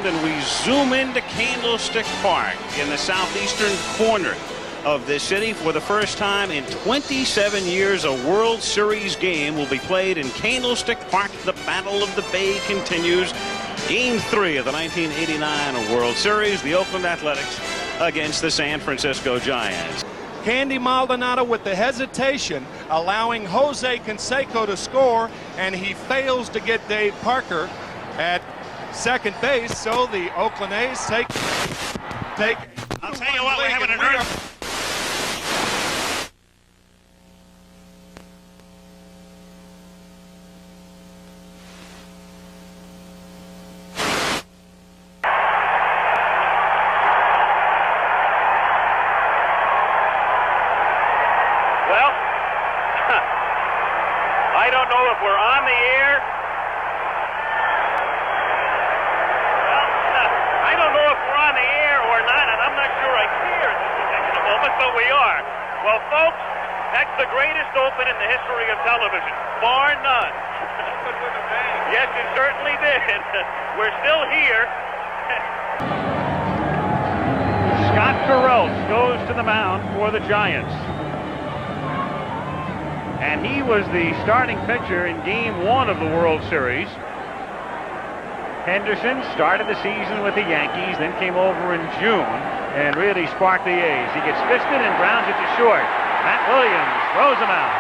And we zoom into Candlestick Park in the southeastern corner of this city. For the first time in 27 years, a World Series game will be played in Candlestick Park. The Battle of the Bay continues. Game 3 of the 1989 World Series, the Oakland Athletics against the San Francisco Giants. Candy Maldonado with the hesitation, allowing Jose Canseco to score, and he fails to get Dave Parker at second base, so the Oakland A's take. I'll tell you what, we're having an earth. Well, I don't know if we're on the air. I don't know if we're on the air or not, and I'm not sure I care at this particular moment, but we are. Well, folks, that's the greatest open in the history of television, bar none. Yes, it certainly did. We're still here. Scott Garrelts goes to the mound for the Giants. And he was the starting pitcher in Game 1 of the World Series. Henderson started the season with the Yankees, then came over in June and really sparked the A's. He gets fisted and grounds it to short. Matt Williams throws him out.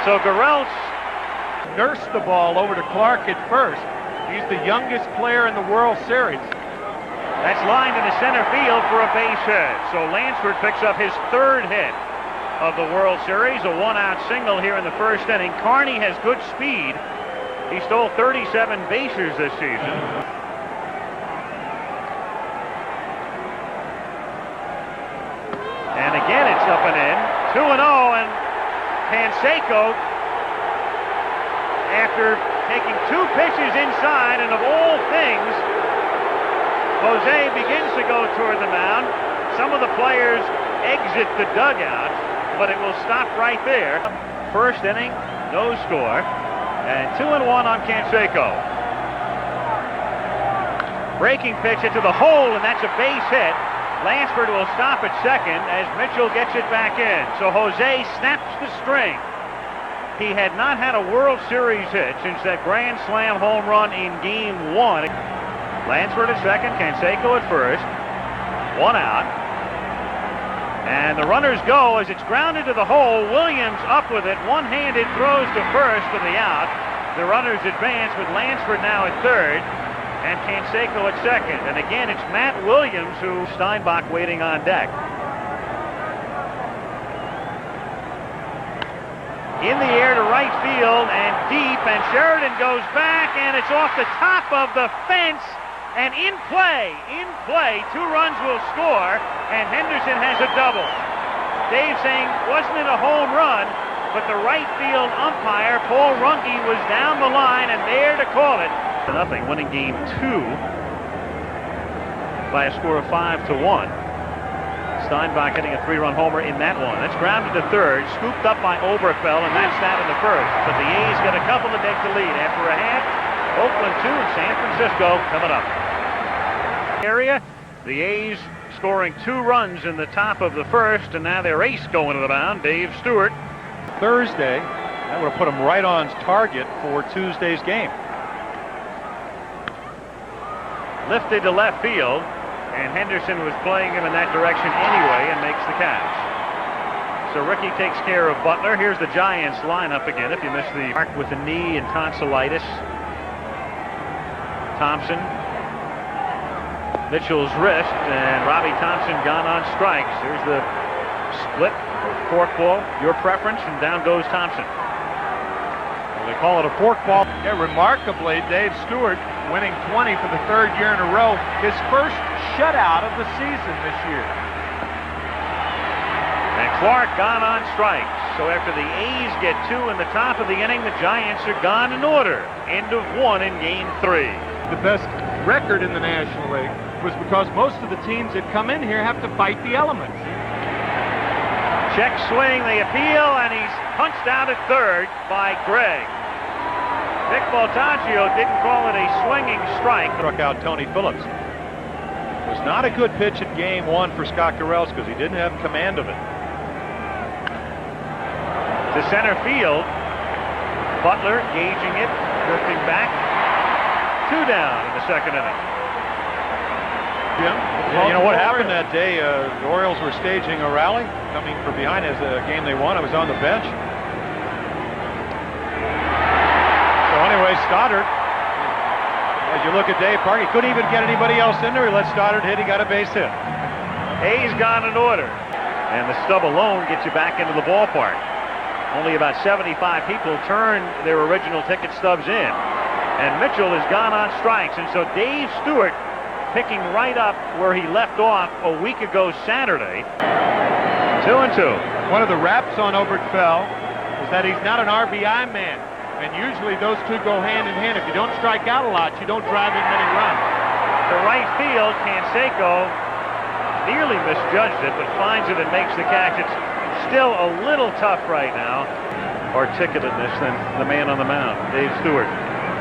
So Garrelts Nursed the ball over to Clark at first. He's the youngest player in the World Series. That's lined into center field for a base hit. So Lansford picks up his third hit of the World Series, a one-out single here in the first inning. Carney has good speed. He stole 37 bases this season. And again, it's up and in. 2-0, and Canseco, after taking 2 pitches inside, and of all things, Jose begins to go toward the mound. Some of the players exit the dugout, but it will stop right there. First inning, no score, and 2-1 on Canseco. Breaking pitch into the hole, and that's a base hit. Lansford will stop at second as Mitchell gets it back in. So Jose snaps the string. He had not had a World Series hit since that grand slam home run in Game 1. Lansford at second, Canseco at first. 1 out. And the runners go as it's grounded to the hole. Williams up with it. One-handed throws to first for the out. The runners advance with Lansford now at third and Canseco at second. And again, it's Matt Williams who Steinbach waiting on deck. In the air to right field and deep, and Sheridan goes back, and it's off the top of the fence. And in play, 2 runs will score, and Henderson has a double. Dave saying, wasn't it a home run, but the right field umpire, Paul Runke, was down the line and there to call it. Nothing, winning Game 2 by a score of 5-1. Steinbach hitting a 3-run homer in that one. That's grounded to third, scooped up by Oberkfell, and that's that in the first. But the A's got a couple to take the lead. After a half, Oakland 2 and San Francisco coming up. Area, the A's scoring 2 runs in the top of the first, and now their ace going to the mound, Dave Stewart. Thursday, that would have put him right on target for Tuesday's game. Lifted to left field, and Henderson was playing him in that direction anyway and makes the catch. So Ricky takes care of Butler. Here's the Giants lineup again. If you missed the mark with the knee and tonsillitis. Thompson, Mitchell's wrist, and Robbie Thompson gone on strikes. Here's the split forkball, your preference, and down goes Thompson. They call it a forkball. Yeah, remarkably, Dave Stewart winning 20 for the 3rd year in a row. His first shutout of the season this year. And Clark gone on strikes. So after the A's get 2 in the top of the inning, the Giants are gone in order. End of 1 in Game 3. The best record in the National League was because most of the teams that come in here have to fight the elements. Check swing, the appeal, and he's punched out at third by Gregg. Vic Voltaggio didn't call it a swinging strike. Struck out Tony Phillips. It was not a good pitch at game one for Scott Garrelts because he didn't have command of it. To center field. Butler gauging it, drifting back. 2 down in the second inning. Yeah, you know what happened that day? The Orioles were staging a rally coming from behind as a game they won. I was on the bench. So anyway, Stoddard, as you look at Dave Park, he couldn't even get anybody else in there. He let Stoddard hit. He got a base hit. Hayes gone in order. And the stub alone gets you back into the ballpark. Only about 75 people turned their original ticket stubs in. And Mitchell has gone on strikes. And so Dave Stewart picking right up where he left off a week ago Saturday. 2-2. One of the raps on Oberkfell is that he's not an RBI man. And usually those two go hand in hand. If you don't strike out a lot, you don't drive in many runs. To right field, Canseco nearly misjudged it, but finds it and makes the catch. It's still a little tough right now. Articulateness than the man on the mound, Dave Stewart.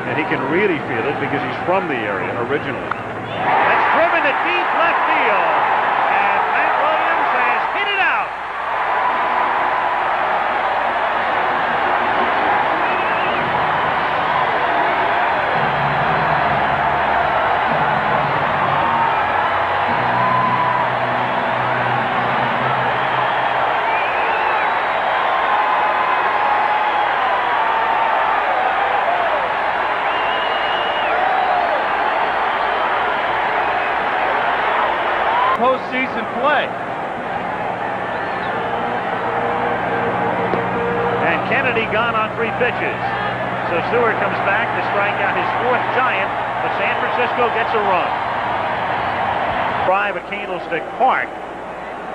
And he can really feel it because he's from the area originally. That's driven to deep left field. And Matt Williams has hit it out. Postseason play. And Kennedy gone on 3 pitches. So Stewart comes back to strike out his 4th Giant, but San Francisco gets a run. Drive at Candlestick Park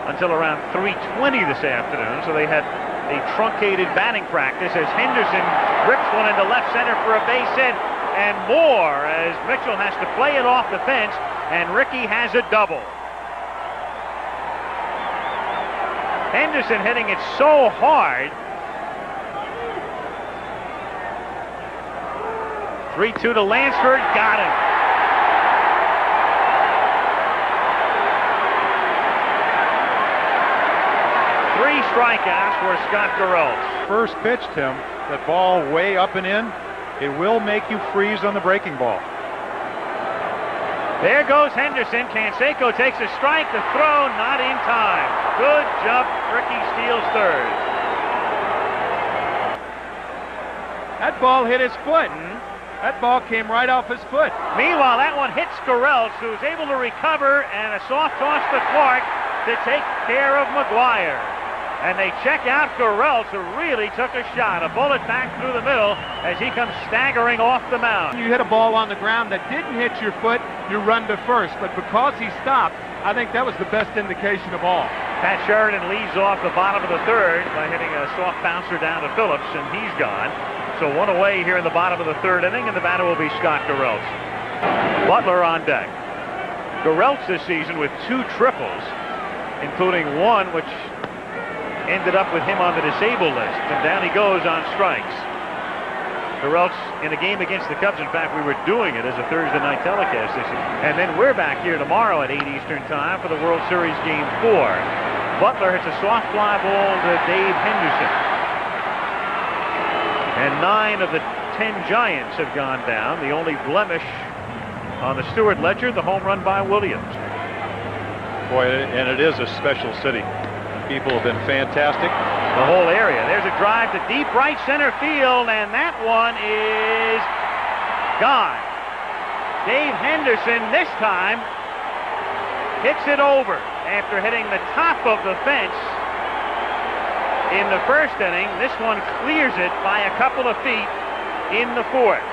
until around 3:20 this afternoon, so they had a truncated batting practice as Henderson rips one into left center for a base hit and more as Mitchell has to play it off the fence and Ricky has a double. Henderson hitting it so hard. 3-2 to Lansford, got him. Three strikeouts for Scott Garrelts. First pitch, Tim, that ball way up and in, it will make you freeze on the breaking ball. There goes Henderson. Canseco takes a strike. The throw not in time. Good jump. Ricky steals third. That ball hit his foot. That ball came right off his foot. Meanwhile, that one hits Garrelts, who's able to recover, and a soft toss to Clark to take care of McGuire. And they check out Garrelts, who really took a shot. A bullet back through the middle as he comes staggering off the mound. You hit a ball on the ground that didn't hit your foot, you run to first. But because he stopped, I think that was the best indication of all. Pat Sheridan leads off the bottom of the third by hitting a soft bouncer down to Phillips, and he's gone. So one away here in the bottom of the third inning, and the batter will be Scott Garrelts. Butler on deck. Garrelts this season with 2 triples, including one which ended up with him on the disabled list, and down he goes on strikes. Garrelts in a game against the Cubs. In fact, we were doing it as a Thursday night telecast this year. And then we're back here tomorrow at 8 Eastern time for the World Series Game 4. Butler hits a soft fly ball to Dave Henderson. And 9 of the 10 Giants have gone down. The only blemish on the Stewart ledger, the home run by Williams. Boy, and it is a special city. People have been fantastic. The whole area. There's a drive to deep right center field, and that one is gone. Dave Henderson this time hits it over after hitting the top of the fence in the first inning. This one clears it by a couple of feet in the fourth.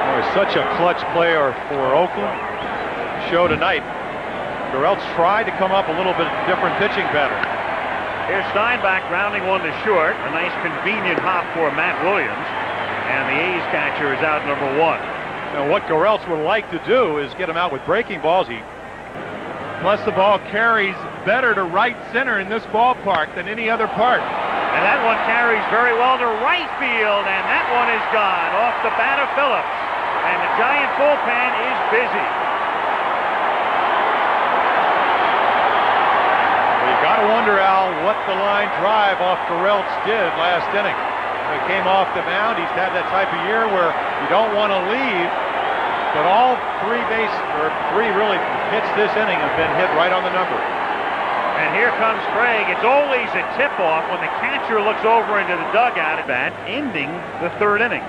Boy, such a clutch player for Oakland. Show tonight. Garrelts tried to come up a little bit different pitching pattern. Here's Steinbach grounding one to short. A nice convenient hop for Matt Williams. And the A's catcher is out number 1. Now what Garrelts would like to do is get him out with breaking balls. Plus the ball carries better to right center in this ballpark than any other park. And that one carries very well to right field, and that one is gone off the bat of Phillips. And the Giant bullpen is busy. Well, you got to wonder, Al, what the line drive off Garrelts did last inning. When he came off the mound, he's had that type of year where you don't want to leave, but all three really hits this inning have been hit right on the number. And here comes Craig. It's always a tip-off when the catcher looks over into the dugout at bat, ending the third inning.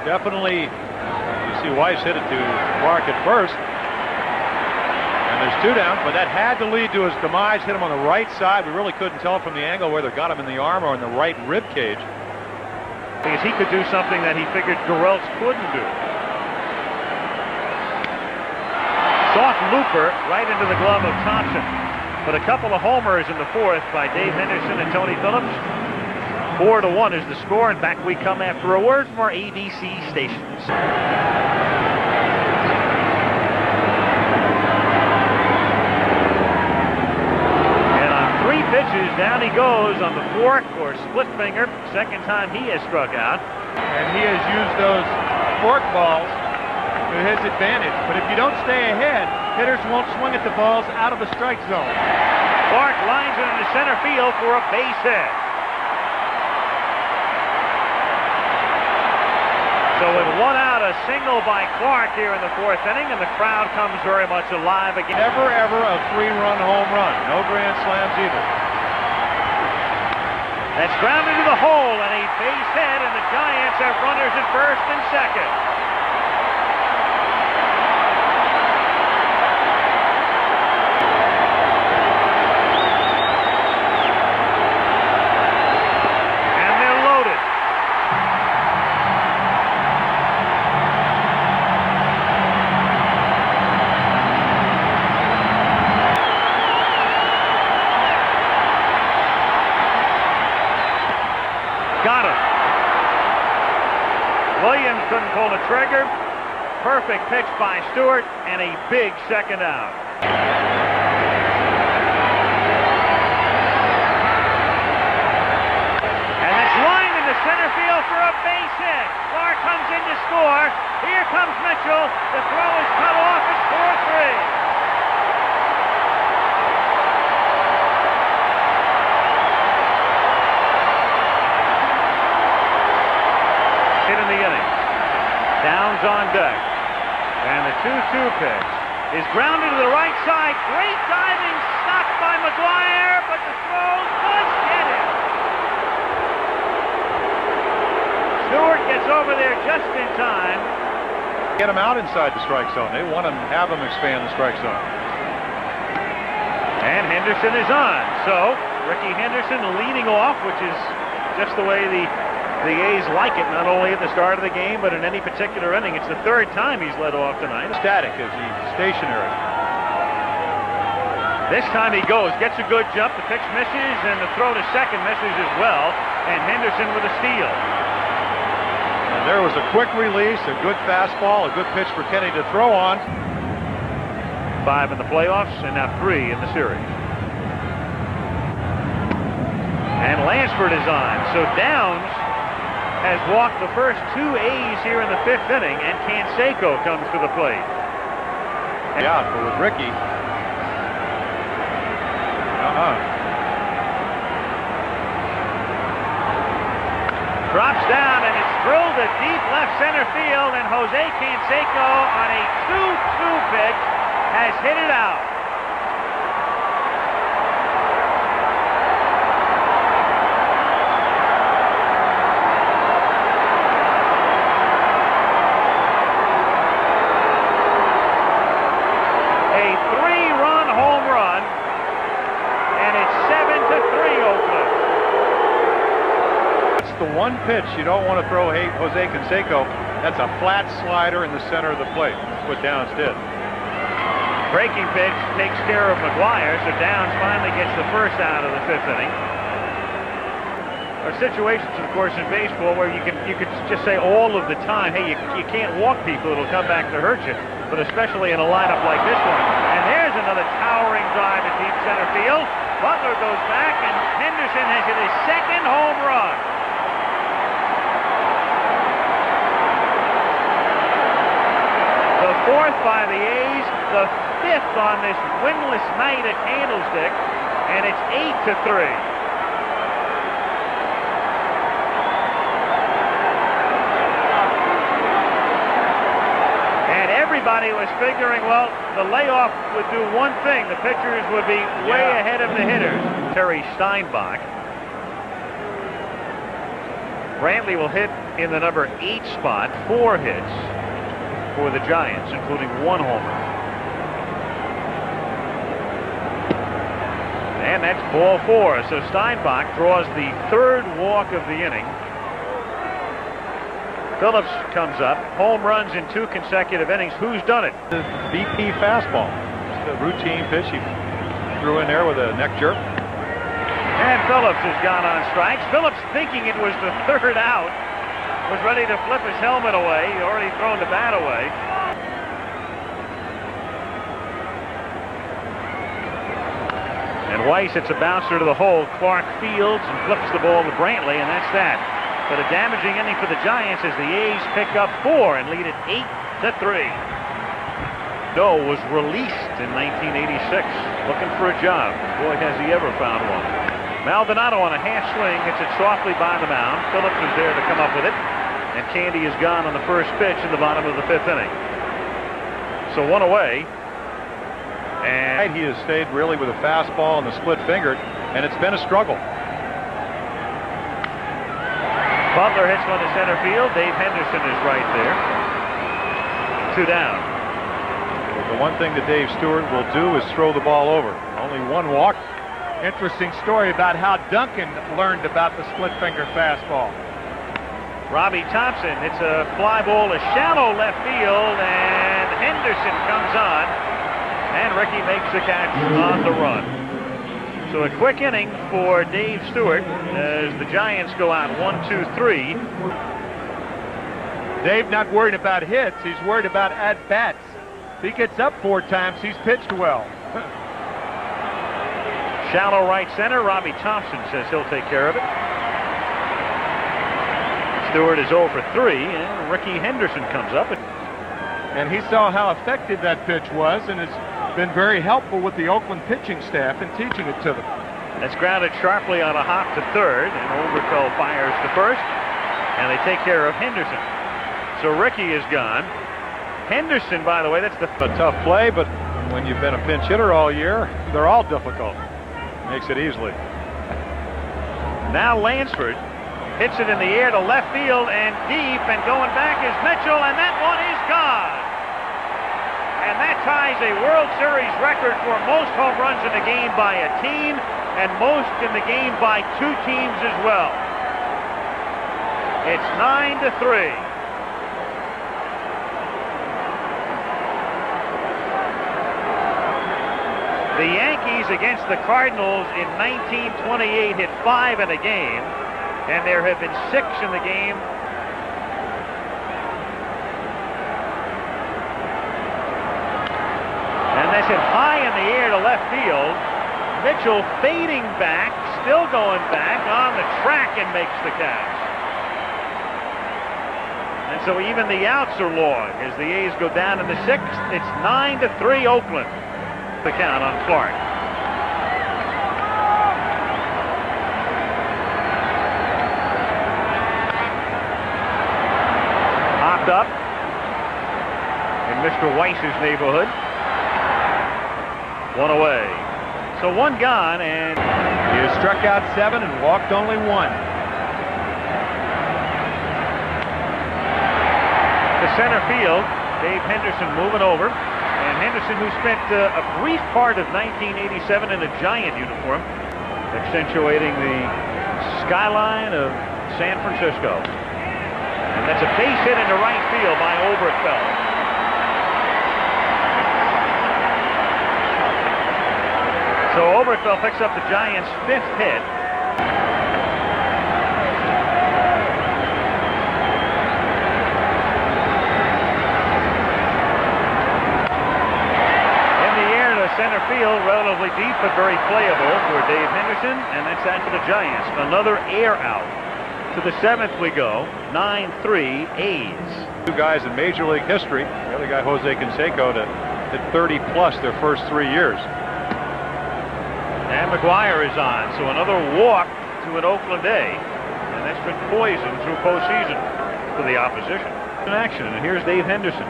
Definitely, you see Weiss hit it to Clark at first. And there's two down, but that had to lead to his demise. Hit him on the right side. We really couldn't tell from the angle whether it got him in the arm or in the right rib cage. Because he could do something that he figured Garrelts couldn't do. Soft looper right into the glove of Thompson. But a couple of homers in the fourth by Dave Henderson and Tony Phillips. 4-1 is the score. And back we come after a word from our ABC stations. And on 3 pitches, down he goes on the fork or split finger. Second time he has struck out. And he has used those fork balls to his advantage. But if you don't stay ahead, hitters won't swing at the balls out of the strike zone. Clark lines it into center field for a base hit. So with 1 out, a single by Clark here in the fourth inning, and the crowd comes very much alive again. Never ever a 3-run home run. No grand slams either. That's grounded to the hole and a base hit, and the Giants have runners at first and second. Got him. Williams couldn't pull the trigger. Perfect pitch by Stewart, and a big second out. And it's lined into center field for a base hit. Clark comes in to score. Here comes Mitchell. The throw is cut off. It's 4-3. In the inning. Downs on deck. And the 2-2 pitch is grounded to the right side. Great diving stop by McGuire, but the throw does get it. Stewart gets over there just in time. Get him out inside the strike zone. They want to have him expand the strike zone. And Henderson is on. So Ricky Henderson leading off, which is just the way the A's like it, not only at the start of the game, but in any particular inning. It's the third time he's led off tonight. Static as he's stationary. This time he goes, gets a good jump, the pitch misses, and the throw to second misses as well, and Henderson with a steal. And there was a quick release, a good fastball, a good pitch for Kenny to throw on. 5 in the playoffs, and now 3 in the series. And Lansford is on, so Downs has walked the first 2 A's here in the 5th inning, and Canseco comes to the plate. Yeah, but with Ricky. Drops down, and it's drilled to deep left center field, and Jose Canseco on a 2-2 pitch has hit it out. The one pitch you don't want to throw Jose Canseco, that's a flat slider in the center of the plate. That's what Downs did. Breaking pitch takes care of McGuire, so Downs finally gets the first out of the 5th inning. There are situations, of course, in baseball where you could just say all of the time, hey, you can't walk people, it'll come back to hurt you. But especially in a lineup like this one. And there's a another towering drive at deep center field. Butler goes back, and Henderson has hit his second home run. The fourth by the A's, the fifth on this winless night at Candlestick, and it's 8-3. And everybody was figuring, well, the layoff would do one thing. The pitchers would be way ahead of the hitters. Terry Steinbach. Brantley will hit in the number 8 spot, 4 hits for the Giants, including 1 homer. And that's ball 4. So Steinbach draws the 3rd walk of the inning. Phillips comes up. Home runs in 2 consecutive innings. Who's done it? The BP fastball. Just a routine pitch he threw in there with a neck jerk. And Phillips has gone on strikes. Phillips, thinking it was the 3rd out, was ready to flip his helmet away. He'd already thrown the bat away. And Weiss hits a bouncer to the hole. Clark fields and flips the ball to Brantley, and that's that. But a damaging inning for the Giants as the A's pick up 4 and lead it 8-3. Doe was released in 1986, looking for a job. Boy, has he ever found one. Maldonado on a half swing, hits it softly by the mound. Phillips is there to come up with it, and Candy is gone on the first pitch in the bottom of the 5th inning. So 1 away. And he has stayed really with a fastball and the split fingered, and it's been a struggle. Butler hits one to center field. Dave Henderson is right there. 2 down. The one thing that Dave Stewart will do is throw the ball over. Only 1 walk. Interesting story about how Duncan learned about the split finger fastball. Robbie Thompson hits a fly ball to shallow left field, and Henderson comes on, and Ricky makes the catch on the run. So a quick inning for Dave Stewart as the Giants go out 1-2-3. Dave not worried about hits, he's worried about at-bats. If he gets up 4 times, he's pitched well. Shallow right center. Robbie Thompson says he'll take care of it. Stewart is 0 for 3, and Ricky Henderson comes up. And he saw how effective that pitch was, and has been very helpful with the Oakland pitching staff in teaching it to them. That's grounded sharply on a hop to 3rd, and Overfell fires to 1st, and they take care of Henderson. So Ricky is gone. Henderson, by the way, that's a tough play, but when you've been a pinch hitter all year, they're all difficult. Makes it easily. Now Lansford hits it in the air to left field and deep, and going back is Mitchell, and that one is gone. And that ties a World Series record for most home runs in a game by a team, and most in the game by 2 teams as well. It's 9-3. The Yankees against the Cardinals in 1928 hit 5 in a game, and there have been 6 in the game. And that's hit high in the air to left field. Mitchell fading back, still going back on the track, and makes the catch. And so even the outs are long as the A's go down in the 6th. It's 9-3 Oakland. The count on Clark. Hopped up in Mr. Weiss's neighborhood. 1 away. So 1 gone, and he has struck out 7 and walked only 1. To center field, Dave Henderson moving over. And Henderson, who spent a brief part of 1987 in a Giant uniform, accentuating the skyline of San Francisco. And that's a base hit into right field by Oberkfell. So Oberkfell picks up the Giants' 5th hit. Center relatively deep, but very playable for Dave Henderson, and that's that for the Giants. Another air out. To the 7th we go, 9-3 A's. Two guys in Major League history. The other guy, Jose Canseco, to hit 30 plus their first 3 years. And McGuire is on, so another walk to an Oakland A, and that's been poison through postseason for the opposition. In action, and here's Dave Henderson.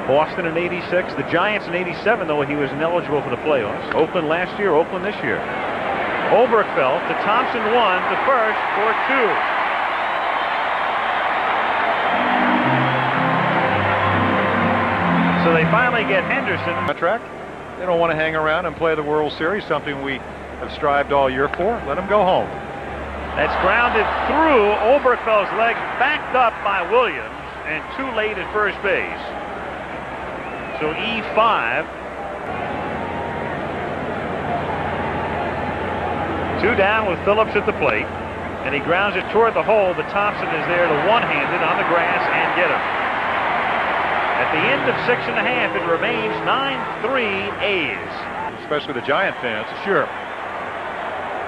Boston in '86, the Giants in '87, though he was ineligible for the playoffs. Oakland last year, Oakland this year. Oberkfell to Thompson 1 to first for 2. So they finally get Henderson. Contract. They don't want to hang around and play the World Series, something we have strived all year for. Let them go home. That's grounded through Oberkfell's leg, backed up by Williams, and too late at first base. So E5. 2 down with Phillips at the plate, and he grounds it toward the hole, but Thompson is there to one-handed on the grass and get him. At the end of 6.5, it remains 9-3 A's. Especially the Giant fans. Sure.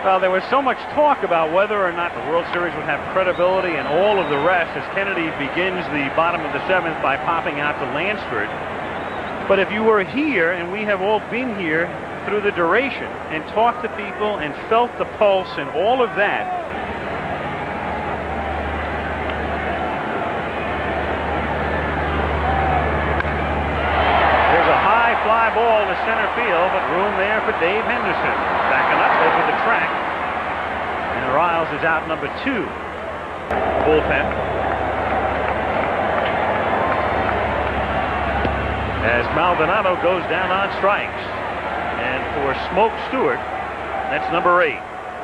Well, there was so much talk about whether or not the World Series would have credibility and all of the rest as Kennedy begins the bottom of the 7th by popping out to Lansford. But if you were here, and we have all been here through the duration and talked to people and felt the pulse and all of that, there's a high fly ball to center field, but room there for Dave Henderson. Backing up over the track, and Riles is out number 2. Bullpen. As Maldonado goes down on strikes. And for Smoke Stewart, that's number 8.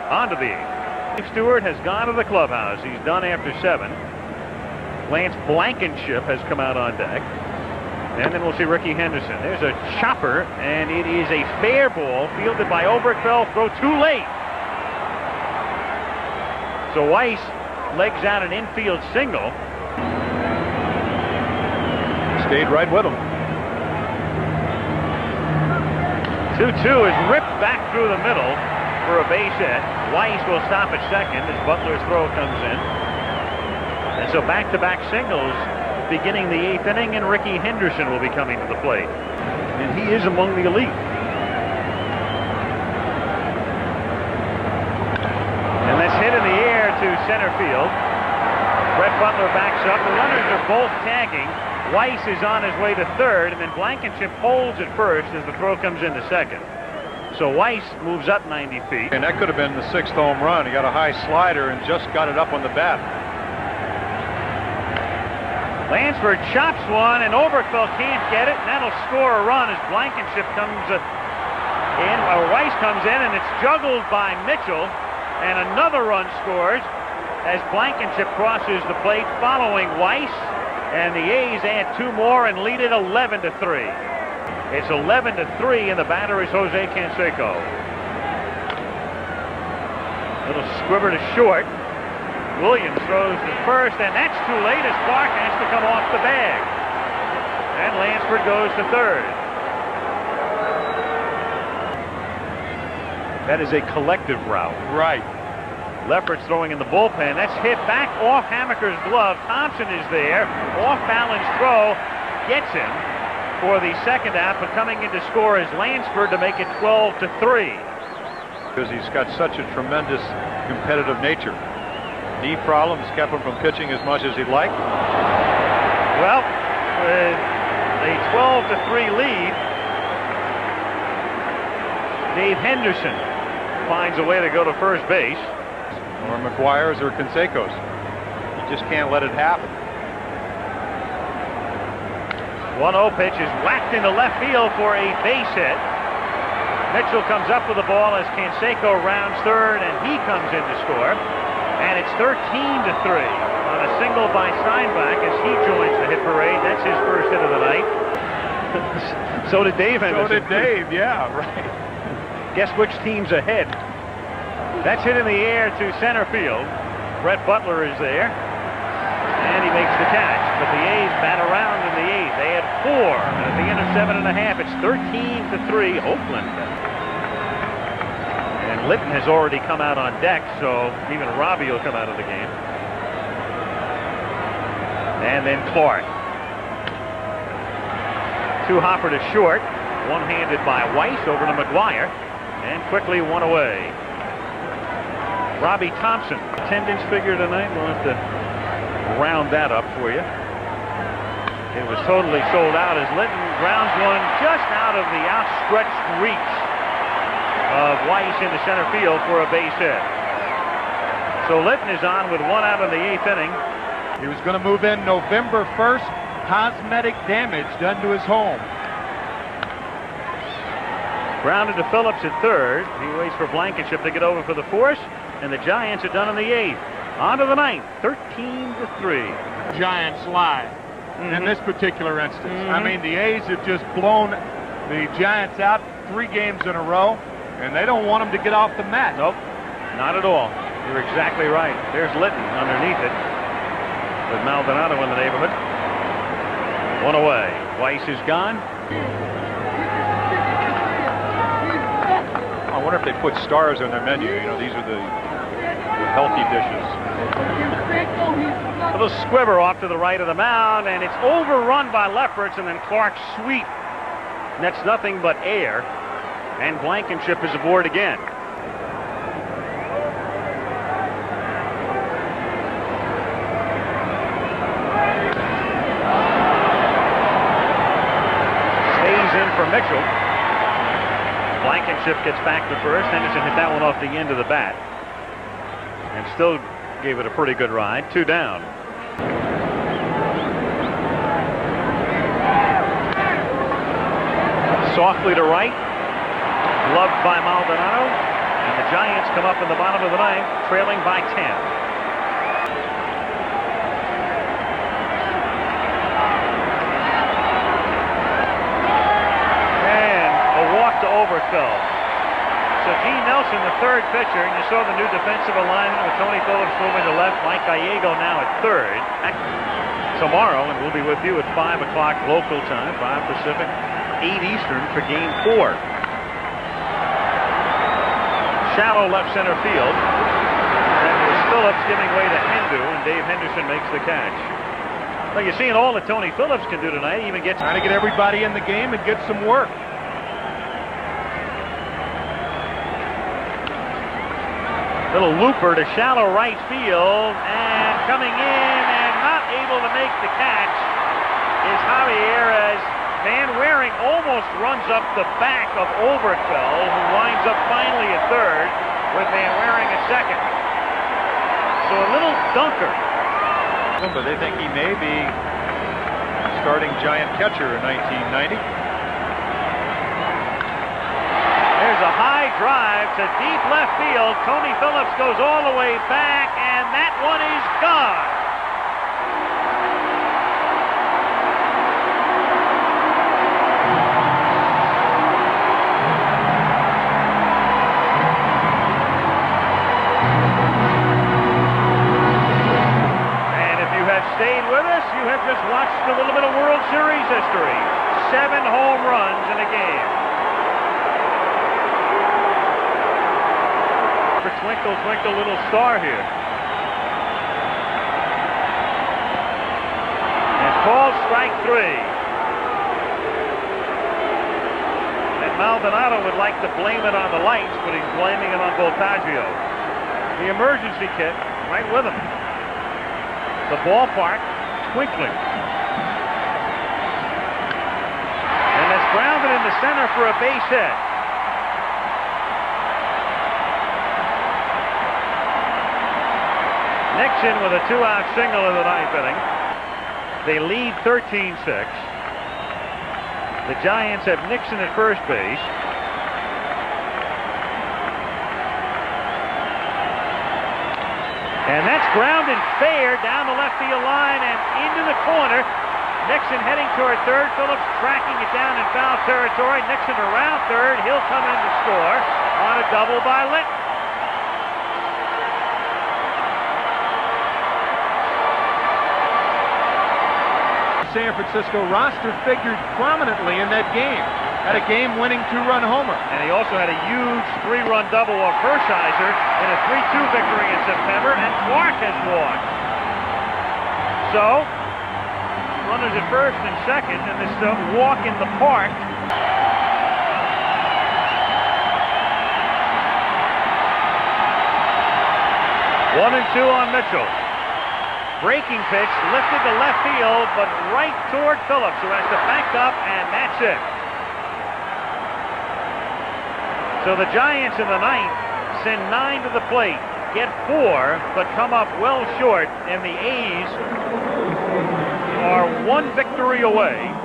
On to the 8th. Dave Stewart has gone to the clubhouse. He's done after 7. Lance Blankenship has come out on deck. And then we'll see Ricky Henderson. There's a chopper, and it is a fair ball fielded by Oberkfell. Throw too late. So Weiss legs out an infield single. Stayed right with him. 2-2 is ripped back through the middle for a base hit. Weiss will stop at second as Butler's throw comes in. And so back-to-back singles beginning the 8th inning, and Ricky Henderson will be coming to the plate. And he is among the elite. And that's hit in the air to center field. Brett Butler backs up. The runners are both tagging. Weiss is on his way to third, and then Blankenship holds at first as the throw comes into second. So Weiss moves up 90 feet. And that could have been the 6th home run. He got a high slider and just got it up on the bat. Lansford chops one, and Oberkfell can't get it, and that'll score a run as Blankenship comes in, or Weiss comes in, and it's juggled by Mitchell, and another run scores as Blankenship crosses the plate following Weiss. And the A's add 2 more and lead it 11-3. It's 11-3, and the batter is Jose Canseco. Little squibber to short. Williams throws to first, and that's too late as Clark has to come off the bag. And Lansford goes to third. That is a collective route. Right. Lefferts throwing in the bullpen. That's hit back off Hamaker's glove. Thompson is there. Off-balance throw gets him for the second out, but coming in to score is Lansford to make it 12-3. Because he's got such a tremendous competitive nature. Knee problems kept him from pitching as much as he'd like. Well, with a 12-3 lead, Dave Henderson finds a way to go to first base. Or McGuire's or Canseco's. You just can't let it happen. 1-0 pitch is whacked into left field for a base hit. Mitchell comes up with the ball as Canseco rounds third, and he comes in to score. And it's 13-3 on a single by Steinbach as he joins the hit parade. That's his first hit of the night. So did Dave Henderson. So did Dave, yeah, right. Guess which team's ahead? That's hit in the air to center field. Brett Butler is there, and he makes the catch. But the A's bat around in the 8th. They had 4, and at the end of 7.5, it's 13-3 Oakland. And Litton has already come out on deck, so even Robbie will come out of the game. And then Clark. Two-hopper to short. One-handed by Weiss over to McGuire. And quickly one away. Robbie Thompson. Attendance figure tonight. We'll have to round that up for you. It was totally sold out as Litton grounds one just out of the outstretched reach of Weiss into center field for a base hit. So Litton is on with one out of the 8th inning. He was going to move in November 1st. Cosmetic damage done to his home. Grounded to Phillips at third. He waits for Blankenship to get over for the force, and the Giants are done in the 8th. On to the 9th, 13-3. Giants lie in this particular instance. I mean, the A's have just blown the Giants out 3 games in a row, and they don't want them to get off the mat. Nope, not at all. You're exactly right. There's Litton underneath it with Maldonado in the neighborhood. One away. Weiss is gone. I wonder if they put stars on their menu. You know, these are the healthy dishes. A little squiver off to the right of the mound, and it's overrun by Lefferts, and then Clark's sweep. And that's nothing but air, and Blankenship is aboard again. Stays in for Mitchell. Blankenship gets back to first. Henderson hit that one off the end of the bat, and still gave it a pretty good ride. 2 down. Softly to right, gloved by Maldonado, and the Giants come up in the bottom of the 9th, trailing by 10. And a walk to Overfell. So Gene Nelson, the third pitcher, and you saw the new defensive alignment with Tony Phillips moving to left, Mike Gallego now at third. Tomorrow, and we'll be with you at 5 o'clock local time, 5 Pacific, 8 Eastern for Game 4. Shallow left center field. And there's Phillips giving way to Hendu, and Dave Henderson makes the catch. Well, you're seeing all that Tony Phillips can do tonight. He even gets Trying to get everybody in the game and get some work. little looper to shallow right field, and coming in and not able to make the catch is Javier, as Van Waring almost runs up the back of Overfell, who winds up finally at third with Van Waring at second. So a little dunker. But they think he may be starting Giant catcher in 1990. There's a high drive to deep left field. Tony Phillips goes all the way back, and that one is gone. Stayed with us, you have just watched a little bit of World Series history. 7 home runs in a game. For Twinkle, Twinkle, Little Star here. And called strike 3. And Maldonado would like to blame it on the lights, but he's blaming it on Voltaggio. The emergency kit right with him. The ballpark twinkling. And it's grounded in the center for a base hit. Nixon with a 2-out single in the 9th inning. They lead 13-6. The Giants have Nixon at first base. And that's grounded fair down the left field line and into the corner. Nixon heading toward third. Phillips tracking it down in foul territory. Nixon around third. He'll come in to score on a double by Litton. San Francisco roster figured prominently in that game. had a game-winning 2-run homer. And he also had a huge 3-run double of Hershiser in a 3-2 victory in September, and Clark has walked. So, runners at first and second, and this walk in the park. One and two on Mitchell. Breaking pitch, lifted to left field, but right toward Phillips, who has to back up, and that's it. So the Giants in the ninth send 9 to the plate, get 4, but come up well short, and the A's are 1 victory away.